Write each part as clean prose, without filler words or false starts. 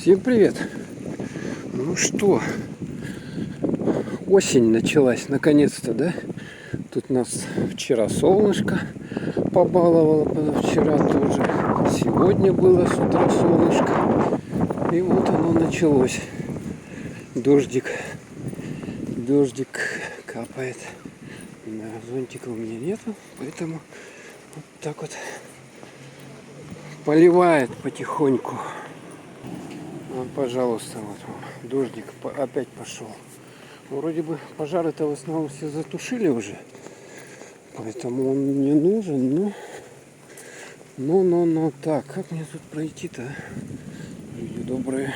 Всем привет! Ну что, осень началась наконец-то, да? Тут нас вчера солнышко побаловало, позавчера тоже. Сегодня было с утра солнышко. И вот оно началось. Дождик капает. Зонтика у меня нету, поэтому вот так вот поливает потихоньку. Вот, пожалуйста, вот дождик опять пошел. Вроде бы пожары-то в основном все затушили уже, поэтому он не нужен. Но так, как мне тут пройти-то, люди добрые?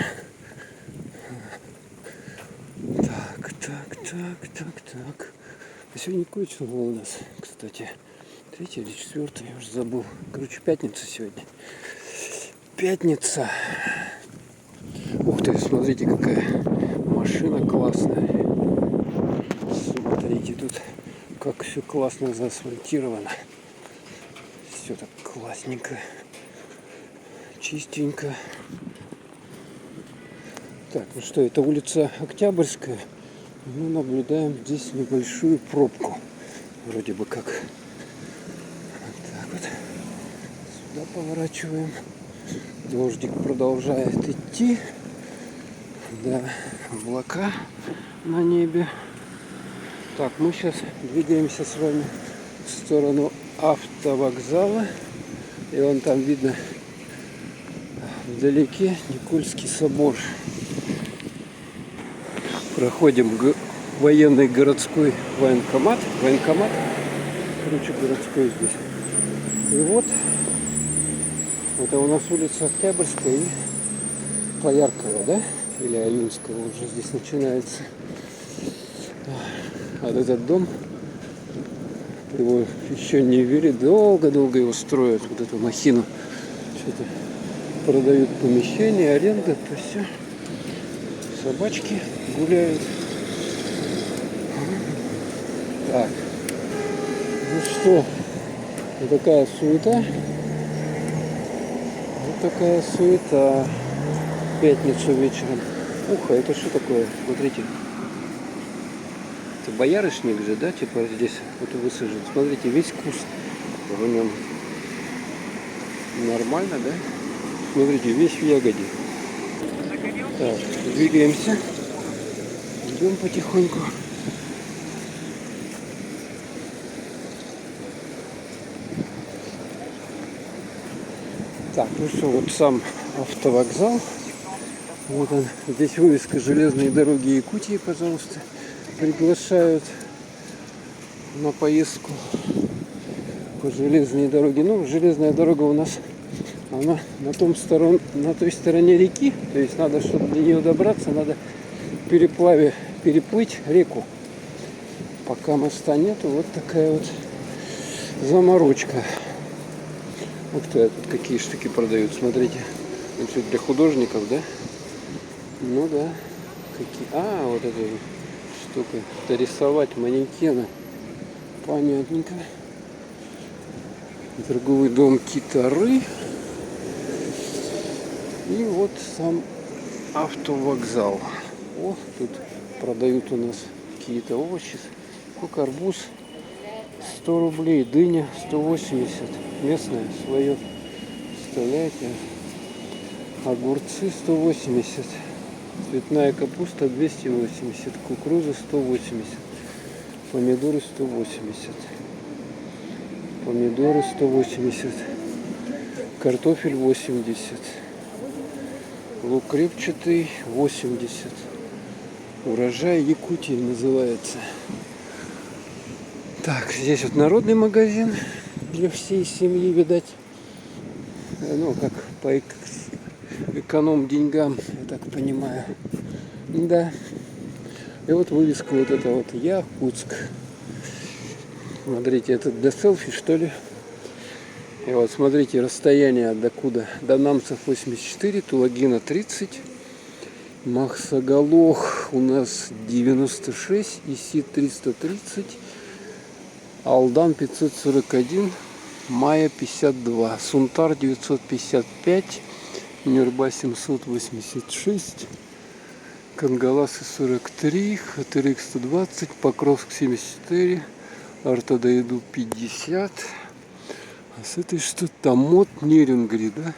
Так. А сегодня кое-что было у нас, кстати. 3 или 4, я уже забыл. Короче, пятница сегодня. Пятница. Ух ты, смотрите, какая машина классная. Смотрите, тут как все классно заасфальтировано. Все так классненько, чистенько. Так, ну что, это улица Октябрьская. Мы наблюдаем здесь небольшую пробку. Вроде бы как. Вот так вот. Сюда поворачиваем. Дождик продолжает идти. Да, облака на небе. Так, мы сейчас двигаемся с вами в сторону автовокзала. И вон там видно вдалеке Никольский собор. Проходим военный городской военкомат. Короче, городской здесь. И вот это у нас улица Октябрьская и Пояркова, да? Или Аюнского уже здесь начинается. А этот дом, его еще не ввели, долго его строят, вот эту махину. Что-то продают помещения, аренда, то все. Собачки гуляют. Так, ну что, вот такая суета. В пятницу вечером. Ух, а это что такое? Смотрите. Это боярышник же, да? Типа здесь вот высажен. Смотрите, весь куст в нем. Нормально, да? Смотрите, весь в ягоде. Так, двигаемся. Идем потихоньку. Так, ну что, вот сам автовокзал. Вот он. Здесь вывеска «Железные дороги Якутии», пожалуйста. Приглашают на поездку по железной дороге. Ну, железная дорога у нас, она на той стороне реки. То есть надо, чтобы до нее добраться, надо переплыть реку. Пока моста нету, вот такая вот заморочка. Вот тут какие штуки продают, смотрите. Это для художников, да? Ну да. Какие? Вот эта штука. Это рисовать манекены. Понятненько. Торговый дом Китары. И вот сам автовокзал. Тут продают у нас какие-то овощи. Сколько арбуз? 100 рублей. Дыня 180. Местное свое. Представляете? Огурцы 180. Цветная капуста 280. Кукуруза 180. Помидоры 180. Помидоры 180. Картофель 80. Лук репчатый 80. Урожай Якутии называется. Так, здесь вот народный магазин для всей семьи, видать. Ну, как по эконом-деньгам, я так понимаю. Да. И вот вывеска вот эта вот Якутск. Смотрите, это для селфи, что ли? И вот смотрите, расстояние докуда. До Намцев 84, Тулагина 30. Махсоголох у нас 96, Иси 330, Алдан 541, Майя 52, Сунтар 955, Нюрба 786, Кангаласы 43, Хатырык 120, Покровск 74, Артадаиду 50. А с этой что там? Мод Нерюнгри, да?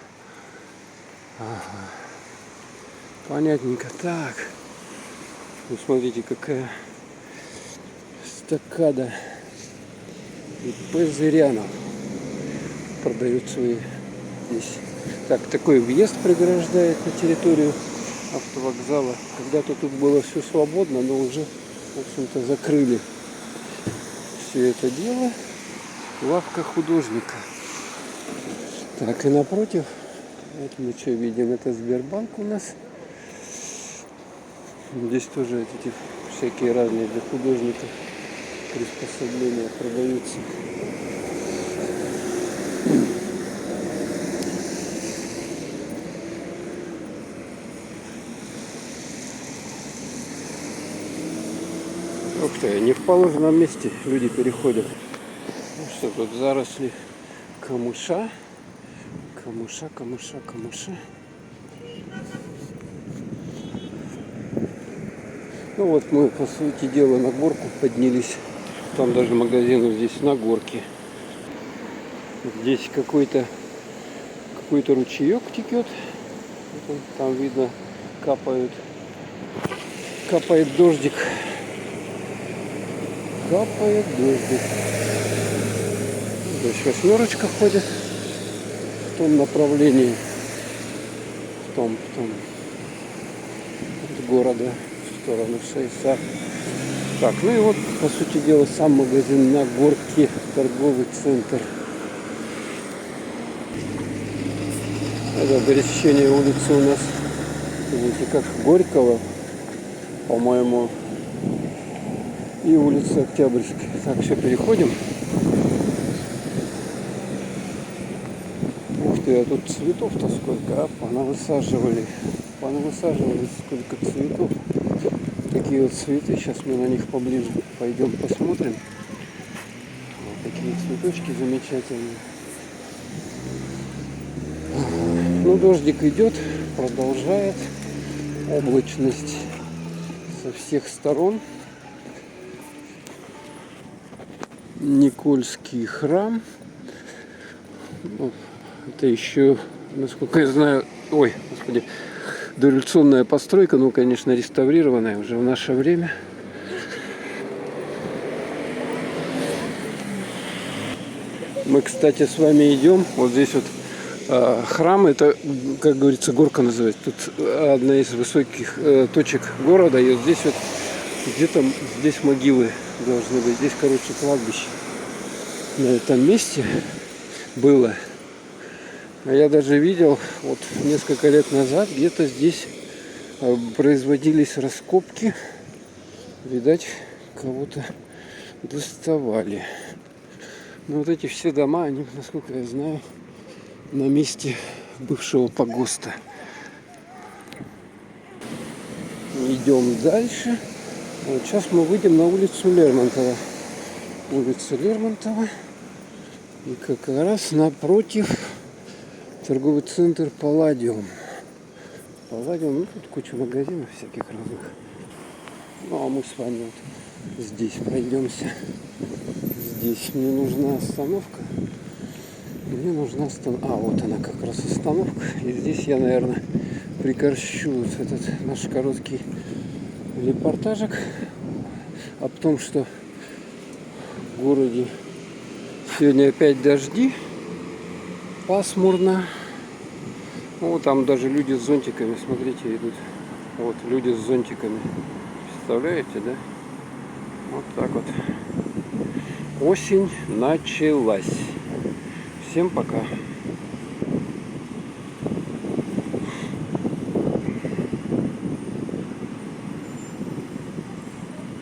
Ага. Понятненько. Так. Ну, смотрите, какая стакада. И Зырянов продают свои здесь. Так, такой въезд преграждает на территорию автовокзала. Когда-то тут было все свободно, но уже, в общем-то, закрыли все это дело. Лавка художника. Так, и напротив, вот мы что видим, это Сбербанк у нас. Здесь тоже эти всякие разные для художников приспособления продаются. Ух ты, не в положенном месте люди переходят. Ну что, тут заросли камыша. Камыша. Ну вот мы, по сути дела, на горку поднялись. Там даже магазин здесь на горке. Здесь какой-то ручеек текет. Там видно, капает дождик. Капает дождик. Здесь восьмерочка ходит в том направлении, в том от города в сторону Шейса. Так, ну и вот, по сути дела, сам магазин на горке, торговый центр. Это пересечение улицы у нас, видите, как Горького, по-моему, и улица Октябрьская. Так, все, переходим. Ух ты, а тут цветов-то сколько, а? Понавысаживали сколько цветов. Такие вот цветы, сейчас мы на них поближе пойдем посмотрим. Вот такие цветочки замечательные. Ну, дождик идет, продолжает. Облачность со всех сторон. Никольский храм. Это еще, насколько я знаю, дореволюционная постройка, ну, конечно, реставрированная уже в наше время. Мы, кстати, с вами идем. Вот здесь вот храм, это, как говорится, горка называется. Тут одна из высоких точек города. И вот здесь вот, где-то здесь могилы должны быть. Здесь, короче, кладбище на этом месте было. А я даже видел, вот несколько лет назад, где-то здесь производились раскопки. Видать, кого-то доставали. Но вот эти все дома, они, насколько я знаю, на месте бывшего погоста. Идем дальше. Вот сейчас мы выйдем на улицу Лермонтова. И как раз напротив торговый центр Палладиум. Ну тут куча магазинов всяких разных. Ну а мы с вами вот здесь пройдемся. Здесь мне нужна остановка. А, вот она как раз остановка. И здесь я, наверное, прекращу вот этот наш короткий репортажик о том, что в городе сегодня опять дожди, пасмурно. Ну, там даже люди с зонтиками, смотрите, идут. Вот, люди с зонтиками. Представляете, да? Вот так вот. Осень началась. Всем пока.